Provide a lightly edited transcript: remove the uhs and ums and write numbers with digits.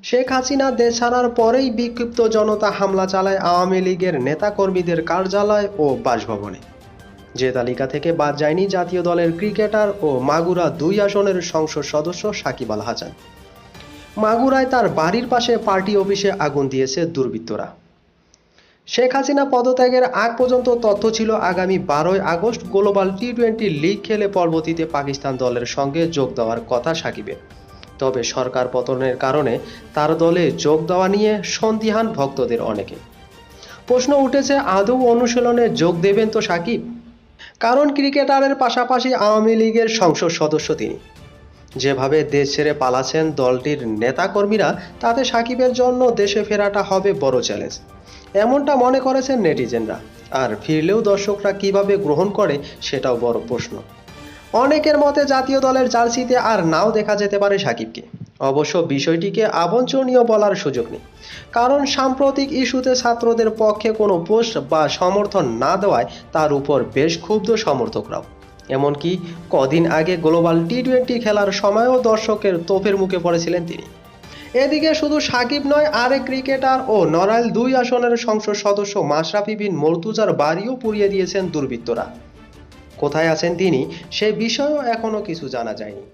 শেখ হাসিনা দেশ ছাড়ার পরেই বিক্ষিপ্ত জনতা হামলা চালায় আওয়ামী লীগের নেতাকর্মীদের কার্যালয় ও বাসভবনে। যে তালিকা থেকে বাদ যায়নি জাতীয় দলের ক্রিকেটার ও মাগুরা 2 আসনের সংসদ সদস্য সাকিব আল হাসান। মাগুরায় তার বাড়ির পাশে পার্টি অফিসে আগুন দিয়েছে দুর্বৃত্তরা। শেখ হাসিনা পদত্যাগের আগ পর্যন্ত তথ্য ছিল আগামী 12ই আগস্ট গ্লোবাল টি-20 লিগ খেলে পরবর্তীতে পাকিস্তান দলের সঙ্গে যোগ দেওয়ার কথা সাকিবের। তবে সরকার পতনের কারণে তার দলে যোগ দেওয়া নিয়ে সন্দিহান ভক্তদের অনেকে। প্রশ্ন উঠেছে, আদৌ অনুশীলনে যোগ দেবেন তো সাকিব? কারণ ক্রিকেটারের পাশাপাশি আওয়ামী লীগের সংসদ সদস্য তিনি। যেভাবে দেশ ছেড়ে পালাচ্ছেন দলটির নেতাকর্মীরা, তাতে সাকিবের জন্য দেশে ফেরাটা হবে বড় চ্যালেঞ্জ, এমনটা মনে করেছেন নেটিজেনরা। আর ফিরলেও দর্শকরা কিভাবে গ্রহণ করে সেটাও বড় প্রশ্ন। অনেকের মতে জাতীয় দলের জার্সিতে আর নাও দেখা যেতে পারে সাকিবকে। অবশ্য বিষয়টিকে আবঞ্চনীয় বলার সুযোগ নেই, কারণ সাম্প্রতিক ইস্যুতে ছাত্রদের পক্ষে কোনো পোস্ট বা সমর্থন না দেওয়ায় তার উপর বেশ ক্ষুব্ধ সমর্থকরাও। এমনকি কদিন আগে গ্লোবাল টি-20 খেলার সময়ও দর্শকের তোপের মুখে পড়েছিলেন তিনি। এদিকে শুধু সাকিব নয়, আরেক ক্রিকেটার ও নড়াইল 2 আসনের সংসদ সদস্য মাশরাফি বিন মর্তুজার বাড়িও পুড়িয়ে দিয়েছেন দুর্বৃত্তরা। কোথায় আছেন তিনি সে বিষয়েও এখনো কিছু জানা যায়নি।